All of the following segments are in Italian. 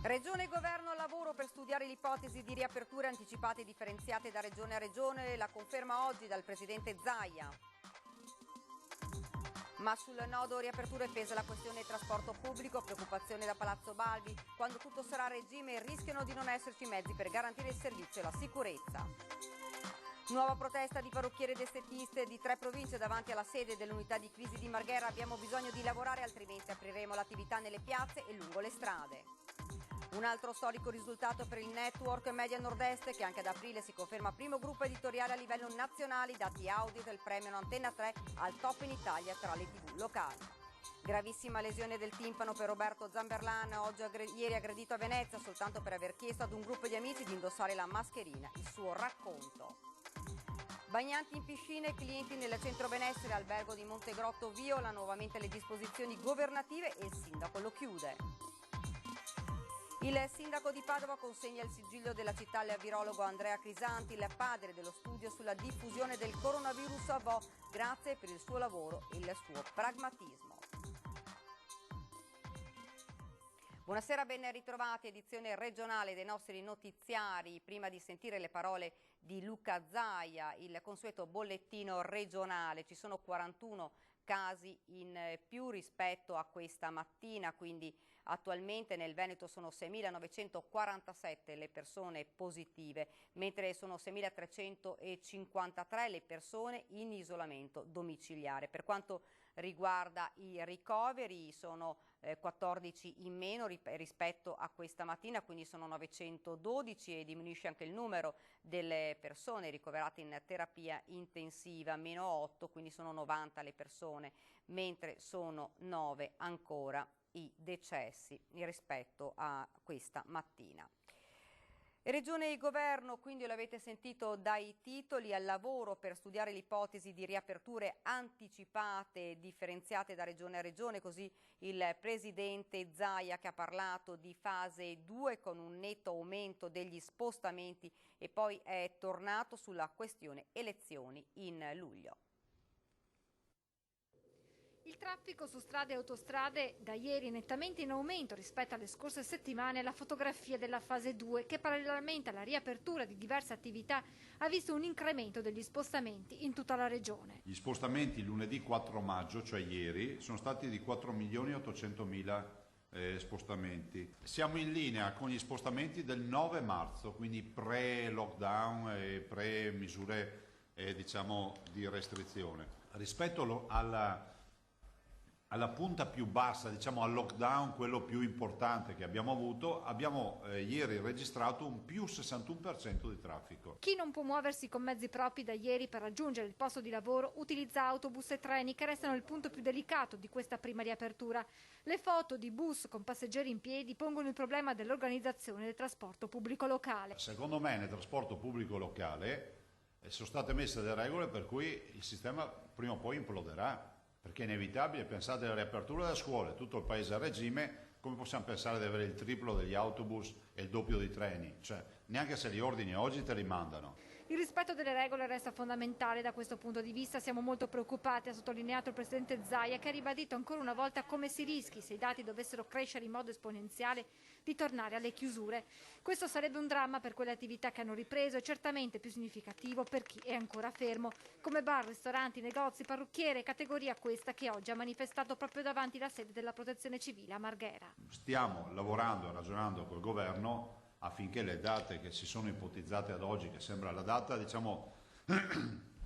Regione e Governo al lavoro per studiare l'ipotesi di riaperture anticipate e differenziate da regione a regione, la conferma oggi dal Presidente Zaia. Ma sul nodo riaperture pesa la questione trasporto pubblico, preoccupazione da Palazzo Balbi, quando tutto sarà a regime rischiano di non esserci mezzi per garantire il servizio e la sicurezza. Nuova protesta di parrucchiere ed estetiste di 3 province davanti alla sede dell'unità di crisi di Marghera. Abbiamo bisogno di lavorare, altrimenti apriremo l'attività nelle piazze e lungo le strade. Un altro storico risultato per il network Media Nord-Est, che anche ad aprile si conferma primo gruppo editoriale a livello nazionale. I dati audio del premio Antenna 3 al top in Italia tra le TV locali. Gravissima lesione del timpano per Roberto Zamberlan, ieri aggredito a Venezia soltanto per aver chiesto ad un gruppo di amici di indossare la mascherina. Il suo racconto. Bagnanti in piscine, clienti nel centro benessere albergo di Montegrotto viola nuovamente le disposizioni governative e il sindaco lo chiude. Il sindaco di Padova consegna il sigillo della città al virologo Andrea Crisanti, il padre dello studio sulla diffusione del coronavirus a Vo. Grazie per il suo lavoro e il suo pragmatismo. Buonasera, ben ritrovati, edizione regionale dei nostri notiziari. Prima di sentire le parole di Luca Zaia, il consueto bollettino regionale, ci sono 41 casi in più rispetto a questa mattina, quindi attualmente nel Veneto sono 6.947 le persone positive, mentre sono 6.353 le persone in isolamento domiciliare. Per quanto riguarda i ricoveri sono 14 in meno rispetto a questa mattina, quindi sono 912 e diminuisce anche il numero delle persone ricoverate in terapia intensiva, meno 8, quindi sono 90 le persone, mentre sono 9 ancora i decessi rispetto a questa mattina. Regione e Governo, quindi l'avete sentito dai titoli, al lavoro per studiare l'ipotesi di riaperture anticipate e differenziate da regione a regione, così il Presidente Zaia che ha parlato di fase 2 con un netto aumento degli spostamenti e poi è tornato sulla questione elezioni in luglio. Il traffico su strade e autostrade da ieri è nettamente in aumento rispetto alle scorse settimane, la fotografia della fase 2 che parallelamente alla riapertura di diverse attività ha visto un incremento degli spostamenti in tutta la regione. Gli spostamenti lunedì 4 maggio, cioè ieri, sono stati di 4.800.000 spostamenti. Siamo in linea con gli spostamenti del 9 marzo, quindi pre-lockdown e pre-misure diciamo di restrizione. Rispetto alla punta più bassa, diciamo al lockdown, quello più importante che abbiamo avuto, abbiamo ieri registrato un più 61% di traffico. Chi non può muoversi con mezzi propri da ieri per raggiungere il posto di lavoro utilizza autobus e treni che restano il punto più delicato di questa prima riapertura. Le foto di bus con passeggeri in piedi pongono il problema dell'organizzazione del trasporto pubblico locale. Secondo me nel trasporto pubblico locale sono state messe delle regole per cui il sistema prima o poi imploderà. Perché è inevitabile, pensate alla riapertura delle scuole, tutto il paese a regime, come possiamo pensare di avere il triplo degli autobus e il doppio dei treni? Cioè, neanche se li ordini oggi te li mandano. Il rispetto delle regole resta fondamentale da questo punto di vista. Siamo molto preoccupati, ha sottolineato il Presidente Zaia, che ha ribadito ancora una volta come si rischi, se i dati dovessero crescere in modo esponenziale, di tornare alle chiusure. Questo sarebbe un dramma per quelle attività che hanno ripreso e certamente più significativo per chi è ancora fermo, come bar, ristoranti, negozi, parrucchiere, categoria questa che oggi ha manifestato proprio davanti la sede della Protezione Civile a Marghera. Stiamo lavorando e ragionando col Governo affinché le date che si sono ipotizzate ad oggi, che sembra la data, diciamo,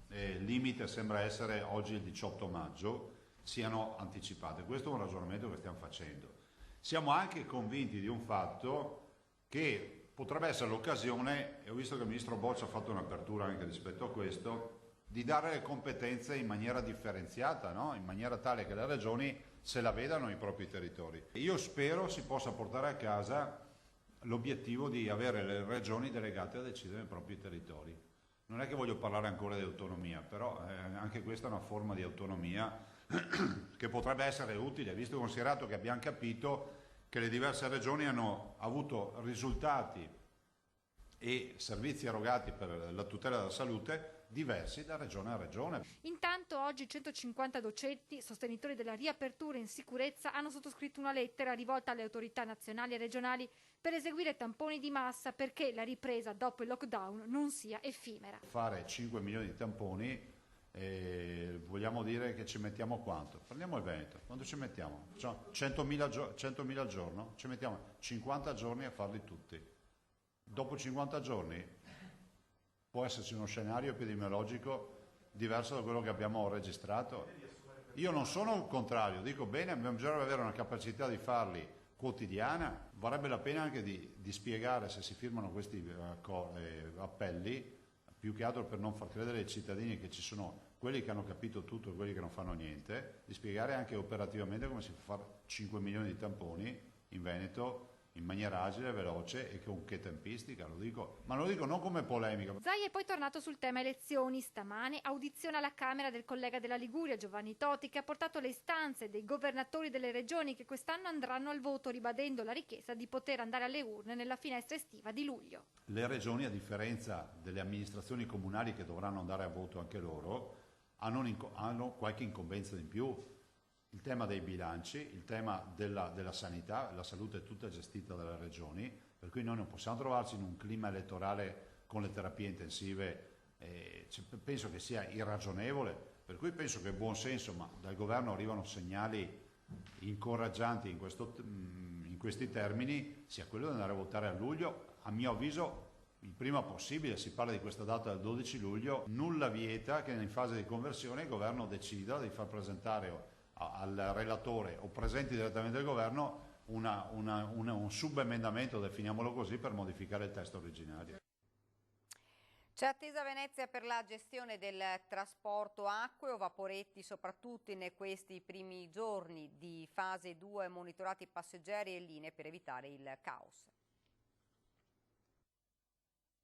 limite sembra essere oggi il 18 maggio, siano anticipate. Questo è un ragionamento che stiamo facendo. Siamo anche convinti di un fatto che potrebbe essere l'occasione, e ho visto che il Ministro Boccia ha fatto un'apertura anche rispetto a questo, di dare le competenze in maniera differenziata, no? In maniera tale che le regioni se la vedano i propri territori. Io spero si possa portare a casa l'obiettivo di avere le regioni delegate a decidere nei propri territori. Non è che voglio parlare ancora di autonomia, però anche questa è una forma di autonomia che potrebbe essere utile, visto e considerato che abbiamo capito che le diverse regioni hanno avuto risultati e servizi erogati per la tutela della salute diversi da regione a regione. Intanto oggi 150 docenti, sostenitori della riapertura in sicurezza, hanno sottoscritto una lettera rivolta alle autorità nazionali e regionali per eseguire tamponi di massa perché la ripresa dopo il lockdown non sia effimera. Fare 5 milioni di tamponi, vogliamo dire che ci mettiamo quanto? Prendiamo il Veneto, quando ci mettiamo? 100.000 al giorno? Ci mettiamo 50 giorni a farli tutti. Dopo 50 giorni può esserci uno scenario epidemiologico diverso da quello che abbiamo registrato. Io non sono il contrario, dico bene, bisogna avere una capacità di farli quotidiana, varrebbe la pena anche di spiegare, se si firmano questi appelli, più che altro per non far credere ai cittadini che ci sono quelli che hanno capito tutto e quelli che non fanno niente, di spiegare anche operativamente come si può fare 5 milioni di tamponi in Veneto in maniera agile, veloce e con che tempistica, lo dico, ma lo dico non come polemica. Zaia è poi tornato sul tema elezioni. Stamane audiziona alla Camera del collega della Liguria Giovanni Toti, che ha portato le istanze dei governatori delle regioni che quest'anno andranno al voto, ribadendo la richiesta di poter andare alle urne nella finestra estiva di luglio. Le regioni, a differenza delle amministrazioni comunali che dovranno andare a voto anche loro, hanno qualche incombenza in più. Il tema dei bilanci, il tema della sanità, la salute è tutta gestita dalle regioni, per cui noi non possiamo trovarci in un clima elettorale con le terapie intensive, penso che sia irragionevole, per cui penso che buon senso, ma dal governo arrivano segnali incoraggianti in questi termini, sia quello di andare a votare a luglio, a mio avviso il prima possibile. Si parla di questa data del 12 luglio, nulla vieta che in fase di conversione il governo decida di far presentare al relatore o presenti direttamente al governo un subemendamento, definiamolo così, per modificare il testo originario. C'è attesa a Venezia per la gestione del trasporto acqueo. Vaporetti, soprattutto in questi primi giorni di fase 2, monitorati passeggeri e linee per evitare il caos.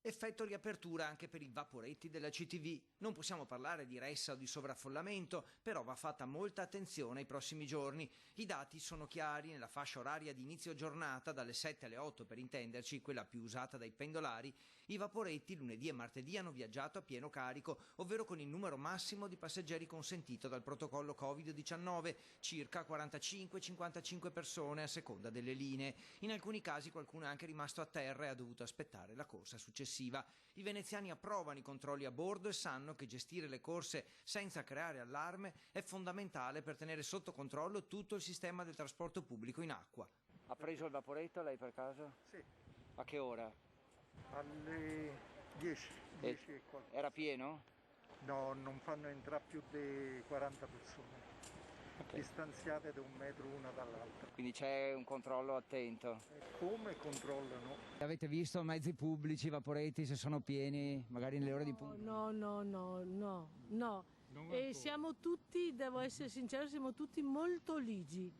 Effetto riapertura anche per i vaporetti della CTV. Non possiamo parlare di ressa o di sovraffollamento, però va fatta molta attenzione ai prossimi giorni. I dati sono chiari: nella fascia oraria di inizio giornata, dalle 7 alle 8 per intenderci, quella più usata dai pendolari, i vaporetti lunedì e martedì hanno viaggiato a pieno carico, ovvero con il numero massimo di passeggeri consentito dal protocollo Covid-19, circa 45-55 persone a seconda delle linee. In alcuni casi qualcuno è anche rimasto a terra e ha dovuto aspettare la corsa successiva. I veneziani approvano i controlli a bordo e sanno che gestire le corse senza creare allarme è fondamentale per tenere sotto controllo tutto il sistema del trasporto pubblico in acqua. Ha preso il vaporetto lei per caso? Sì. A che ora? Alle 10 e qualcosa. Era pieno? No, non fanno entrare più di 40 persone, Okay. distanziate da 1 metro una dall'altra. Quindi c'è un controllo attento. E come controllano? Avete visto mezzi pubblici, vaporetti, se sono pieni, magari nelle ore di punta? No. E siamo tutti, devo essere sincero, siamo tutti molto ligi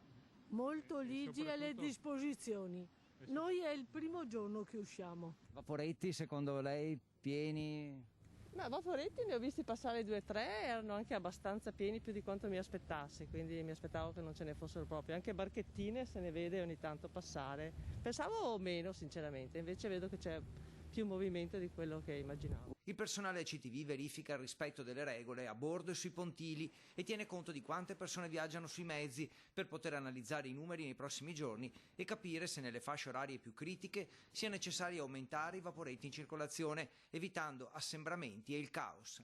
alle disposizioni. Noi è il primo giorno che usciamo. Vaporetti, secondo lei, pieni? Ma vaporetti ne ho visti passare 2 o 3, erano anche abbastanza pieni, più di quanto mi aspettassi, quindi mi aspettavo che non ce ne fossero proprio. Anche barchettine se ne vede ogni tanto passare. Pensavo meno sinceramente, invece vedo che c'è più movimento di quello che immaginavo. Il personale CTV verifica il rispetto delle regole a bordo e sui pontili e tiene conto di quante persone viaggiano sui mezzi per poter analizzare i numeri nei prossimi giorni e capire se nelle fasce orarie più critiche sia necessario aumentare i vaporetti in circolazione, evitando assembramenti e il caos.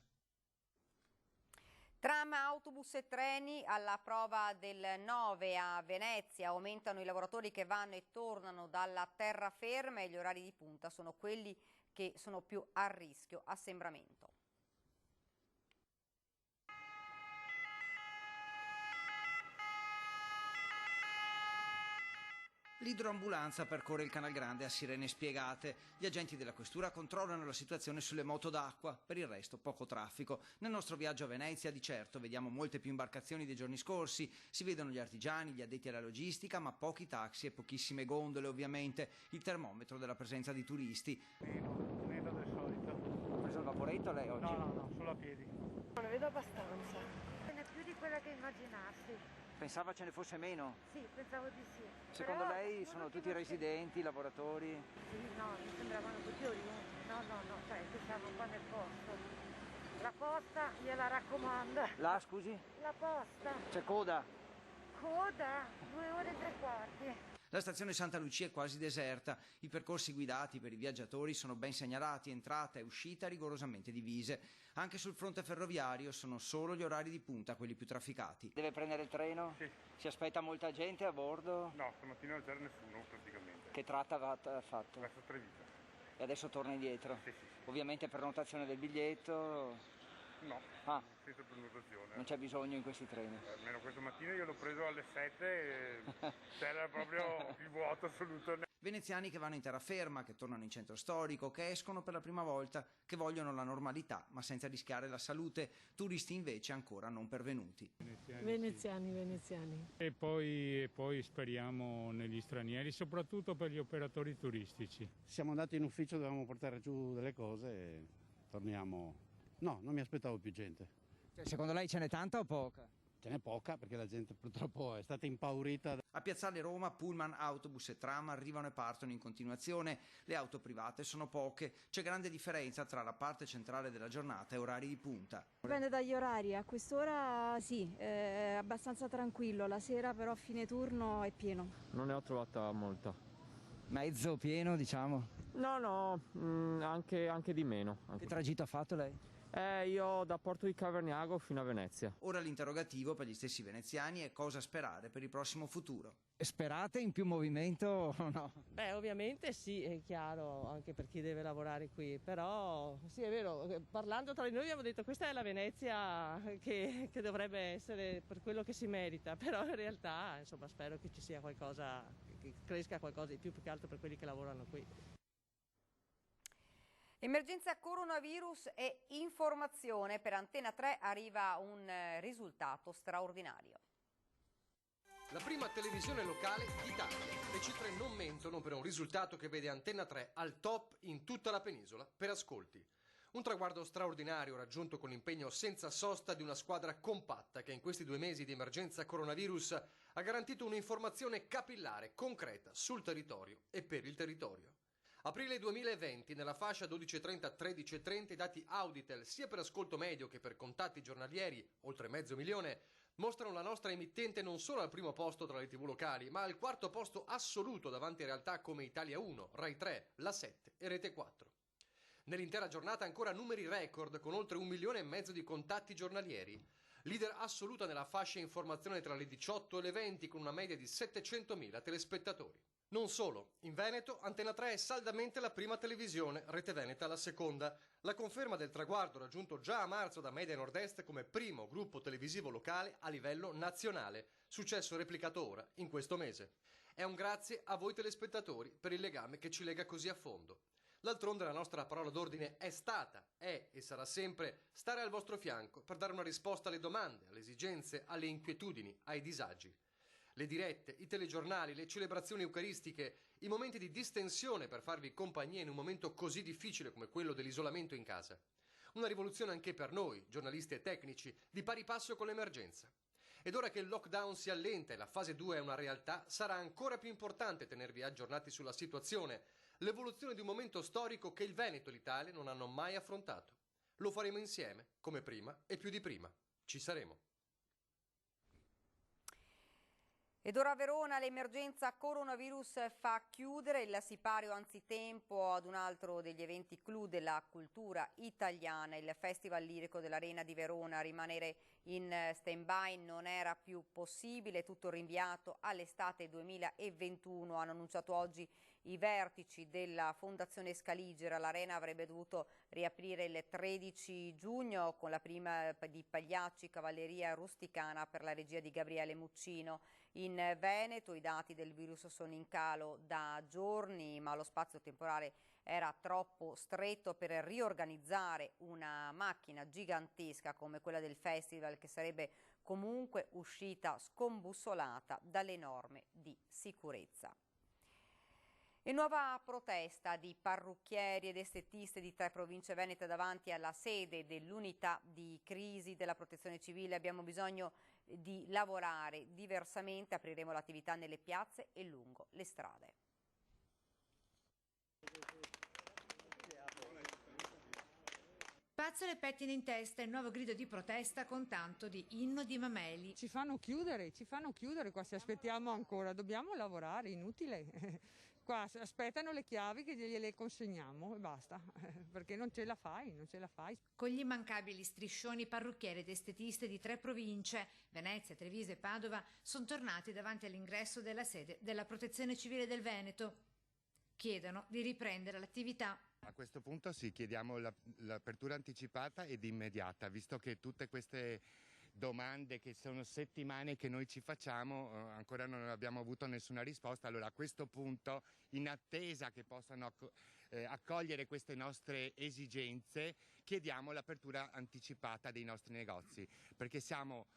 Tram, autobus e treni alla prova del 9 a Venezia. Aumentano i lavoratori che vanno e tornano dalla terraferma e gli orari di punta sono quelli che sono più a rischio assembramento. L'idroambulanza percorre il Canal Grande a sirene spiegate. Gli agenti della questura controllano la situazione sulle moto d'acqua. Per il resto poco traffico. Nel nostro viaggio a Venezia di certo vediamo molte più imbarcazioni dei giorni scorsi. Si vedono gli artigiani, gli addetti alla logistica, ma pochi taxi e pochissime gondole ovviamente. Il termometro della presenza di turisti. Meno del solito. Ha preso il vaporetto lei oggi? No, solo a piedi. Ne vedo abbastanza. Ce n'è più di quella che immaginassi. Pensava ce ne fosse meno? Sì, pensavo di sì. Secondo Però lei sono tutti residenti, lavoratori? Sì, no, mi sembravano tutti oriundi. No, cioè che siamo qua nel posto. La posta gliela raccomanda. La, scusi? La posta. C'è coda. Coda, 2 ore e 3/4. La stazione Santa Lucia è quasi deserta, i percorsi guidati per i viaggiatori sono ben segnalati, entrata e uscita rigorosamente divise. Anche sul fronte ferroviario sono solo gli orari di punta quelli più trafficati. Deve prendere il treno? Sì. Si aspetta molta gente a bordo? No, stamattina non c'era nessuno praticamente. Che tratta ha fatto? Verso Treviso. E adesso torna indietro? Sì. Ovviamente prenotazione del biglietto? No, Ah, senza prenotazione. non c'è bisogno in questi treni? Almeno questa mattina io l'ho preso alle 7 e c'era proprio il vuoto assoluto. Veneziani che vanno in terraferma, che tornano in centro storico, che escono per la prima volta, che vogliono la normalità ma senza rischiare la salute. Turisti invece ancora non pervenuti. Veneziani. E poi speriamo negli stranieri, soprattutto per gli operatori turistici. Siamo andati in ufficio, dovevamo portare giù delle cose e torniamo. No, non mi aspettavo più gente. Cioè, secondo lei ce n'è tanta o poca? Ce n'è poca perché la gente purtroppo è stata impaurita. A Piazzale Roma pullman, autobus e tram arrivano e partono in continuazione. Le auto private sono poche. C'è grande differenza tra la parte centrale della giornata e orari di punta. Dipende dagli orari, a quest'ora sì, è abbastanza tranquillo, la sera però a fine turno è pieno. Non ne ho trovata molta. Mezzo pieno, diciamo? No, anche di meno. Che tragitto ha fatto lei? Io da Porto di Cavernyago fino a Venezia. Ora l'interrogativo per gli stessi veneziani è cosa sperare per il prossimo futuro. Sperate in più movimento o no? Beh, ovviamente sì, è chiaro, anche per chi deve lavorare qui, però sì, è vero, parlando tra di noi abbiamo detto questa è la Venezia che dovrebbe essere per quello che si merita, però in realtà insomma spero che ci sia qualcosa, che cresca qualcosa di più che altro per quelli che lavorano qui. Emergenza coronavirus e informazione. Per Antena 3 arriva un risultato straordinario. La prima televisione locale d'Italia. Le cifre non mentono per un risultato che vede Antena 3 al top in tutta la penisola per ascolti. Un traguardo straordinario raggiunto con l'impegno senza sosta di una squadra compatta che in questi 2 mesi di emergenza coronavirus ha garantito un'informazione capillare, concreta, sul territorio e per il territorio. Aprile 2020, nella fascia 12.30-13.30, i dati Auditel, sia per ascolto medio che per contatti giornalieri, oltre 500.000, mostrano la nostra emittente non solo al primo posto tra le TV locali, ma al 4° posto assoluto davanti a realtà come Italia 1, Rai 3, La 7 e Rete 4. Nell'intera giornata ancora numeri record con oltre 1,5 milioni di contatti giornalieri. Leader assoluta nella fascia informazione tra le 18 e le 20 con una media di 700.000 telespettatori. Non solo, in Veneto Antena 3 è saldamente la prima televisione, Rete Veneta la seconda. La conferma del traguardo raggiunto già a marzo da Media Nord-Est come primo gruppo televisivo locale a livello nazionale, successo replicato ora in questo mese. È un grazie a voi telespettatori per il legame che ci lega così a fondo. D'altronde la nostra parola d'ordine è stata, è e sarà sempre stare al vostro fianco per dare una risposta alle domande, alle esigenze, alle inquietudini, ai disagi. Le dirette, i telegiornali, le celebrazioni eucaristiche, i momenti di distensione per farvi compagnia in un momento così difficile come quello dell'isolamento in casa. Una rivoluzione anche per noi, giornalisti e tecnici, di pari passo con l'emergenza. Ed ora che il lockdown si allenta e la fase 2 è una realtà, sarà ancora più importante tenervi aggiornati sulla situazione, l'evoluzione di un momento storico che il Veneto e l'Italia non hanno mai affrontato. Lo faremo insieme, come prima e più di prima. Ci saremo. Ed ora a Verona l'emergenza coronavirus fa chiudere il sipario anzitempo ad un altro degli eventi clou della cultura italiana, il Festival Lirico dell'Arena di Verona. Rimanere in stand-by non era più possibile, tutto rinviato all'estate 2021, hanno annunciato oggi i vertici della Fondazione Scaligera. L'Arena avrebbe dovuto riaprire il 13 giugno con la prima di Pagliacci, Cavalleria Rusticana per la regia di Gabriele Muccino. In Veneto i dati del virus sono in calo da giorni, ma lo spazio temporale era troppo stretto per riorganizzare una macchina gigantesca come quella del festival, che sarebbe comunque uscita scombussolata dalle norme di sicurezza. E nuova protesta di parrucchieri ed estetiste di 3 province venete davanti alla sede dell'unità di crisi della Protezione Civile. Abbiamo bisogno di lavorare diversamente, apriremo l'attività nelle piazze e lungo le strade. Pupazzo pettine in testa, il nuovo grido di protesta con tanto di inno di Mameli. Ci fanno chiudere qua, se aspettiamo ancora, dobbiamo lavorare, inutile. Qua aspettano le chiavi che gliele consegniamo e basta, perché non ce la fai. Con gli immancabili striscioni parrucchieri ed estetiste di 3 province, Venezia, Treviso e Padova, sono tornati davanti all'ingresso della sede della Protezione Civile del Veneto. Chiedono di riprendere l'attività. A questo punto sì, chiediamo l'apertura anticipata ed immediata, visto che tutte queste domande che sono settimane che noi ci facciamo, ancora non abbiamo avuto nessuna risposta. Allora a questo punto, in attesa che possano accogliere queste nostre esigenze, chiediamo l'apertura anticipata dei nostri negozi, perché siamo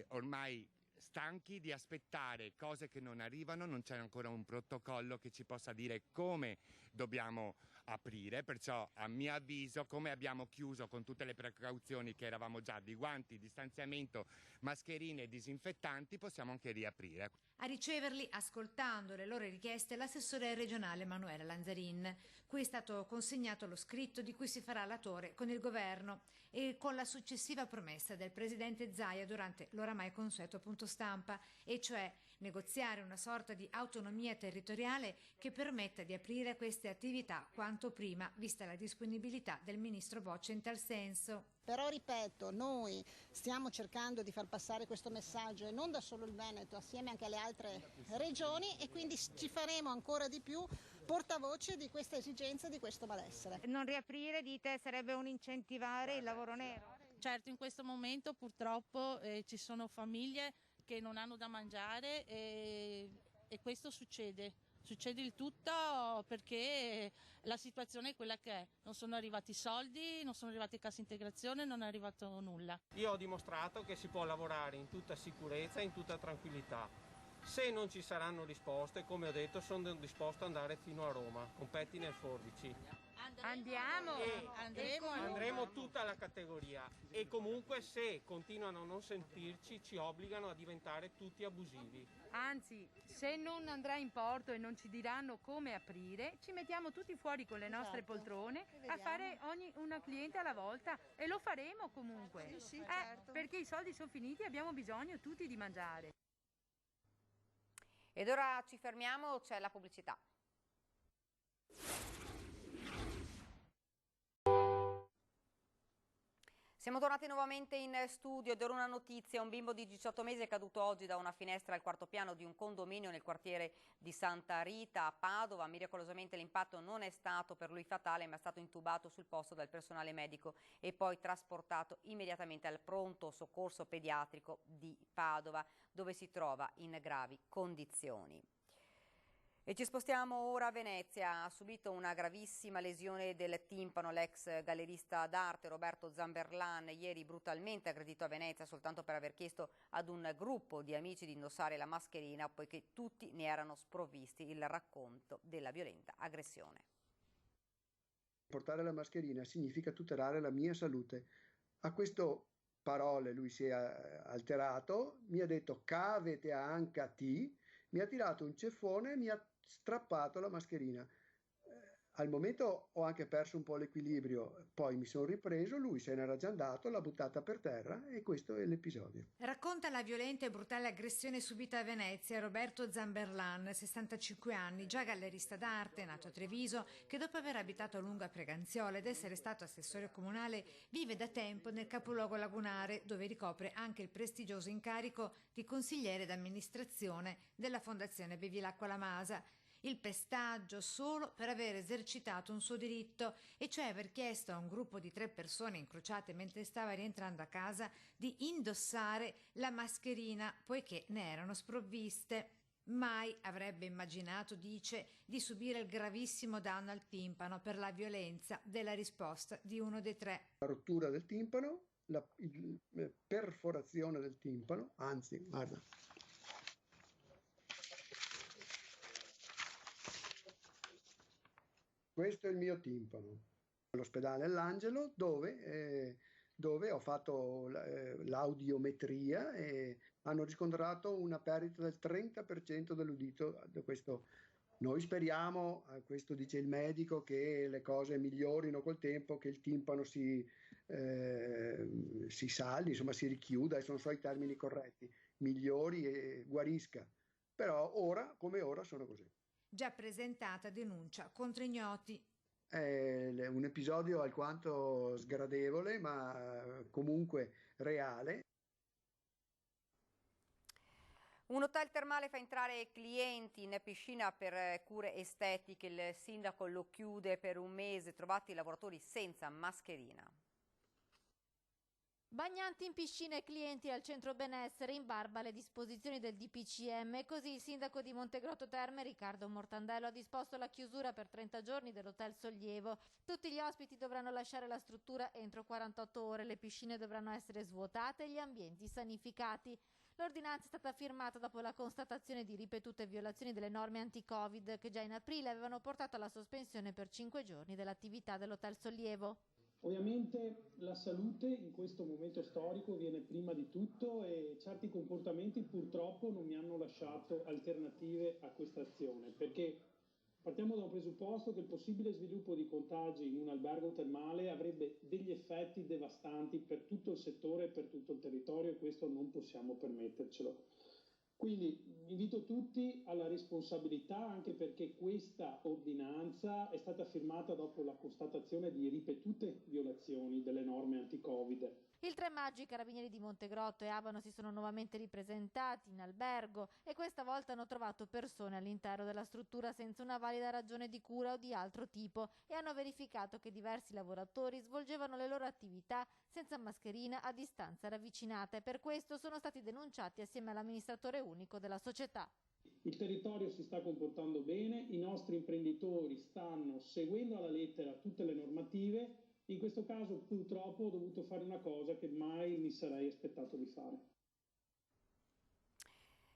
ormai stanchi di aspettare cose che non arrivano, non c'è ancora un protocollo che ci possa dire come dobbiamo aprire, perciò a mio avviso, come abbiamo chiuso con tutte le precauzioni che eravamo già di guanti, distanziamento, mascherine e disinfettanti, possiamo anche riaprire. A riceverli, ascoltando le loro richieste, l'assessore regionale Emanuela Lanzarin, cui è stato consegnato lo scritto di cui si farà latore con il governo e con la successiva promessa del presidente Zaia durante l'oramai consueto punto stampa, e cioè negoziare una sorta di autonomia territoriale che permetta di aprire queste attività quanto prima, vista la disponibilità del ministro Boccia in tal senso. Però ripeto, noi stiamo cercando di far passare questo messaggio, e non da solo il Veneto, assieme anche alle altre regioni, e quindi ci faremo ancora di più portavoce di questa esigenza, di questo malessere. Non riaprire, dite, sarebbe un incentivare il lavoro nero? Certo, in questo momento purtroppo ci sono famiglie che non hanno da mangiare e questo succede. Succede il tutto perché la situazione è quella che è. Non sono arrivati soldi, non sono arrivati cassa integrazione, non è arrivato nulla. Io ho dimostrato che si può lavorare in tutta sicurezza e in tutta tranquillità. Se non ci saranno risposte, come ho detto, sono disposto ad andare fino a Roma, con pettine e forbici. Andremo tutta la categoria, e comunque se continuano a non sentirci ci obbligano a diventare tutti abusivi. Anzi, se non andrà in porto e non ci diranno come aprire, ci mettiamo tutti fuori con le nostre poltrone a fare una cliente alla volta, e lo faremo comunque. Sì, certo. Perché i soldi sono finiti e abbiamo bisogno tutti di mangiare. Ed ora ci fermiamo, c'è la pubblicità. Siamo tornati nuovamente in studio ed ora una notizia: un bimbo di 18 mesi è caduto oggi da una finestra al 4º piano di un condominio nel quartiere di Santa Rita a Padova. Miracolosamente l'impatto non è stato per lui fatale, ma è stato intubato sul posto dal personale medico e poi trasportato immediatamente al pronto soccorso pediatrico di Padova, dove si trova in gravi condizioni. E ci spostiamo ora a Venezia. Ha subito una gravissima lesione del timpano l'ex gallerista d'arte Roberto Zamberlan, ieri brutalmente aggredito a Venezia soltanto per aver chiesto ad un gruppo di amici di indossare la mascherina, poiché tutti ne erano sprovvisti. Il racconto della violenta aggressione. Portare la mascherina significa tutelare la mia salute. A queste parole lui si è alterato, mi ha detto "cavete anche a ti", mi ha tirato un ceffone e mi ha strappato la mascherina. Al momento ho anche perso un po' l'equilibrio, poi mi sono ripreso, lui se n'era già andato, l'ha buttata per terra e questo è l'episodio. Racconta la violenta e brutale aggressione subita a Venezia Roberto Zamberlan, 65 anni, già gallerista d'arte, nato a Treviso, che dopo aver abitato a lungo a Preganziola ed essere stato assessore comunale, vive da tempo nel capoluogo lagunare, dove ricopre anche il prestigioso incarico di consigliere d'amministrazione della Fondazione Bevilacqua La Masa. Il pestaggio solo per aver esercitato un suo diritto, e cioè aver chiesto a un gruppo di 3 persone incrociate mentre stava rientrando a casa di indossare la mascherina, poiché ne erano sprovviste. Mai avrebbe immaginato, dice, di subire il gravissimo danno al timpano per la violenza della risposta di uno dei 3. La rottura del timpano, la perforazione del timpano, anzi, guarda. Questo è il mio timpano. All'ospedale L'Angelo dove ho fatto l'audiometria e hanno riscontrato una perdita del 30% dell'udito da questo Noi speriamo, questo dice il medico, che le cose migliorino col tempo, che il timpano si saldi, insomma si richiuda, adesso non so i termini corretti, migliori e guarisca. Però ora, come ora, sono così. Già presentata denuncia contro ignoti. È un episodio alquanto sgradevole, ma comunque reale. Un hotel termale fa entrare clienti in piscina per cure estetiche. Il sindaco lo chiude per un mese. Trovati i lavoratori senza mascherina. Bagnanti in piscina e clienti al centro benessere in barba alle disposizioni del DPCM. Così il sindaco di Montegrotto Terme, Riccardo Mortandello, ha disposto la chiusura per 30 giorni dell'Hotel Sollievo. Tutti gli ospiti dovranno lasciare la struttura entro 48 ore, le piscine dovranno essere svuotate e gli ambienti sanificati. L'ordinanza è stata firmata dopo la constatazione di ripetute violazioni delle norme anti-Covid che già in aprile avevano portato alla sospensione per 5 giorni dell'attività dell'Hotel Sollievo. Ovviamente la salute in questo momento storico viene prima di tutto e certi comportamenti purtroppo non mi hanno lasciato alternative a questa azione, perché partiamo da un presupposto che il possibile sviluppo di contagi in un albergo termale avrebbe degli effetti devastanti per tutto il settore e per tutto il territorio e questo non possiamo permettercelo. Quindi invito tutti alla responsabilità, anche perché questa ordinanza è stata firmata dopo la constatazione di ripetute violazioni delle norme anti-Covid. Il 3 maggio i carabinieri di Montegrotto e Abano si sono nuovamente ripresentati in albergo e questa volta hanno trovato persone all'interno della struttura senza una valida ragione di cura o di altro tipo e hanno verificato che diversi lavoratori svolgevano le loro attività senza mascherina a distanza ravvicinata e per questo sono stati denunciati assieme all'amministratore unico della società. Il territorio si sta comportando bene, i nostri imprenditori stanno seguendo alla lettera tutte le normative. In questo caso purtroppo ho dovuto fare una cosa che mai mi sarei aspettato di fare.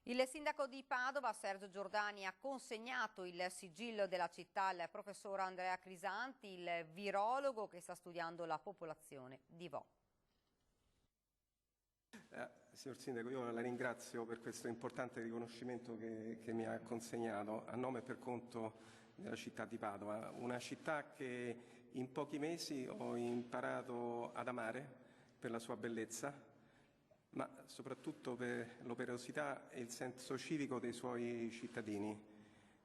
Il sindaco di Padova, Sergio Giordani, ha consegnato il sigillo della città al professor Andrea Crisanti, il virologo che sta studiando la popolazione di Vo. Signor Sindaco, io la ringrazio per questo importante riconoscimento che mi ha consegnato a nome e per conto della città di Padova, una città che in pochi mesi ho imparato ad amare per la sua bellezza, ma soprattutto per l'operosità e il senso civico dei suoi cittadini,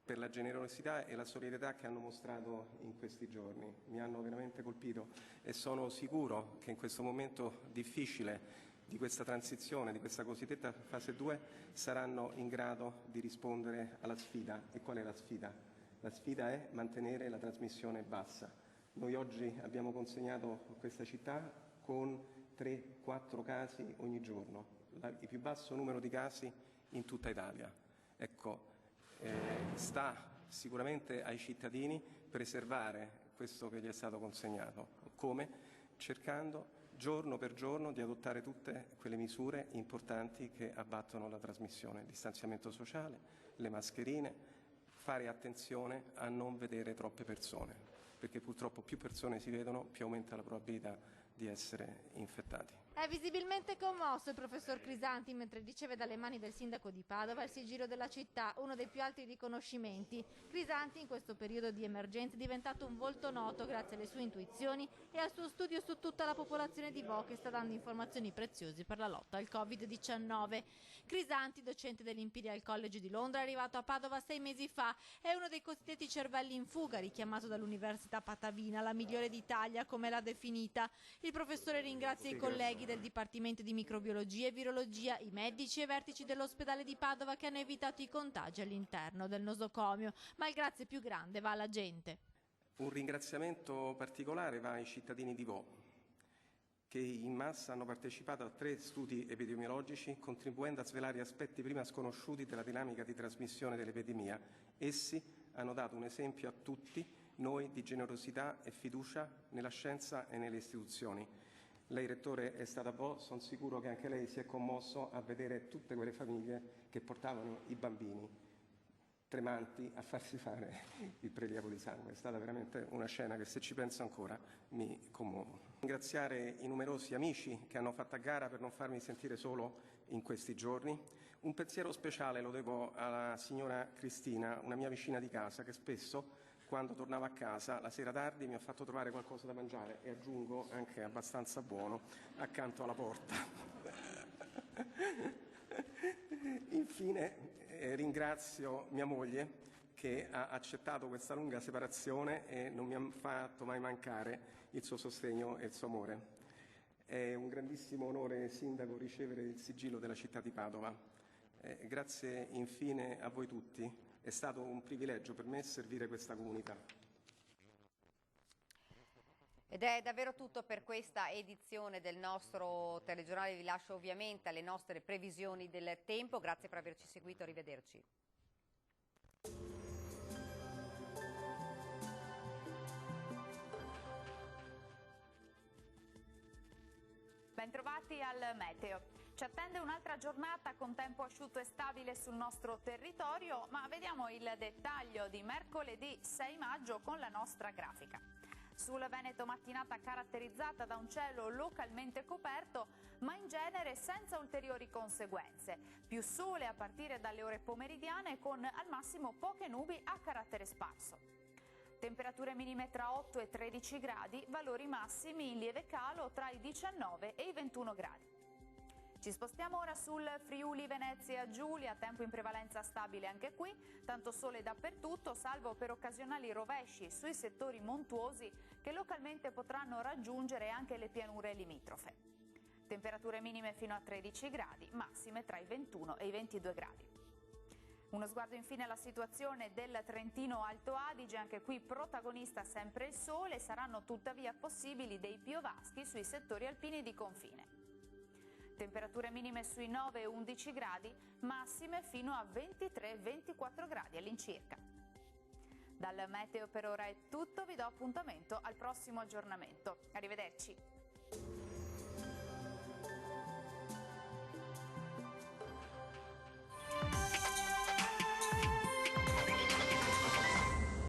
per la generosità e la solidarietà che hanno mostrato in questi giorni. Mi hanno veramente colpito e sono sicuro che in questo momento difficile di questa transizione, di questa cosiddetta fase 2, saranno in grado di rispondere alla sfida. E qual è la sfida? La sfida è mantenere la trasmissione bassa. Noi oggi abbiamo consegnato questa città con 3-4 casi ogni giorno, il più basso numero di casi in tutta Italia. Ecco, sta sicuramente ai cittadini preservare questo che gli è stato consegnato. Come? Cercando giorno per giorno di adottare tutte quelle misure importanti che abbattono la trasmissione, il distanziamento sociale, le mascherine, fare attenzione a non vedere troppe persone, perché purtroppo più persone si vedono, più aumenta la probabilità di essere infettati. È visibilmente commosso il professor Crisanti mentre riceve dalle mani del sindaco di Padova il sigillo della città, uno dei più alti riconoscimenti. Crisanti in questo periodo di emergenza è diventato un volto noto grazie alle sue intuizioni e al suo studio su tutta la popolazione di Vo che sta dando informazioni preziose per la lotta al Covid-19. Crisanti, docente dell'Imperial College di Londra, è arrivato a Padova 6 mesi fa, è uno dei cosiddetti cervelli in fuga, richiamato dall'Università Patavina, la migliore d'Italia come l'ha definita. Il professore ringrazia i colleghi del Dipartimento di Microbiologia e Virologia, i medici e vertici dell'ospedale di Padova che hanno evitato i contagi all'interno del nosocomio, ma il grazie più grande va alla gente. Un ringraziamento particolare va ai cittadini di Vo, che in massa hanno partecipato a 3 studi epidemiologici, contribuendo a svelare aspetti prima sconosciuti della dinamica di trasmissione dell'epidemia. Essi hanno dato un esempio a tutti noi di generosità e fiducia nella scienza e nelle istituzioni. Lei, Rettore, è stata a Vo, sono sicuro che anche lei si è commosso a vedere tutte quelle famiglie che portavano i bambini tremanti a farsi fare il prelievo di sangue. È stata veramente una scena che, se ci penso ancora, mi commuovo. Ringraziare i numerosi amici che hanno fatto a gara per non farmi sentire solo in questi giorni. Un pensiero speciale lo devo alla signora Cristina, una mia vicina di casa, che spesso, quando tornavo a casa la sera tardi, mi ha fatto trovare qualcosa da mangiare, e aggiungo anche abbastanza buono, accanto alla porta. Infine ringrazio mia moglie, che ha accettato questa lunga separazione e non mi ha fatto mai mancare il suo sostegno e il suo amore. È un grandissimo onore, Sindaco, ricevere il sigillo della città di Padova. Grazie infine a voi tutti, è stato un privilegio per me servire questa comunità. Ed è davvero tutto per questa edizione del nostro telegiornale. Vi lascio ovviamente alle nostre previsioni del tempo. Grazie per averci seguito, arrivederci. Bentrovati al meteo. Ci attende un'altra giornata con tempo asciutto e stabile sul nostro territorio, ma vediamo il dettaglio di mercoledì 6 maggio con la nostra grafica. Sul Veneto mattinata caratterizzata da un cielo localmente coperto, ma in genere senza ulteriori conseguenze. Più sole a partire dalle ore pomeridiane con al massimo poche nubi a carattere sparso. Temperature minime tra 8 e 13 gradi, valori massimi in lieve calo tra i 19 e i 21 gradi. Ci spostiamo ora sul Friuli Venezia Giulia, tempo in prevalenza stabile anche qui, tanto sole dappertutto, salvo per occasionali rovesci sui settori montuosi che localmente potranno raggiungere anche le pianure limitrofe. Temperature minime fino a 13 gradi, massime tra i 21 e i 22 gradi. Uno sguardo infine alla situazione del Trentino Alto Adige, anche qui protagonista sempre il sole, saranno tuttavia possibili dei piovaschi sui settori alpini di confine. Temperature minime sui 9 e 11 gradi, massime fino a 23-24 gradi all'incirca. Dal meteo per ora è tutto, vi do appuntamento al prossimo aggiornamento. Arrivederci.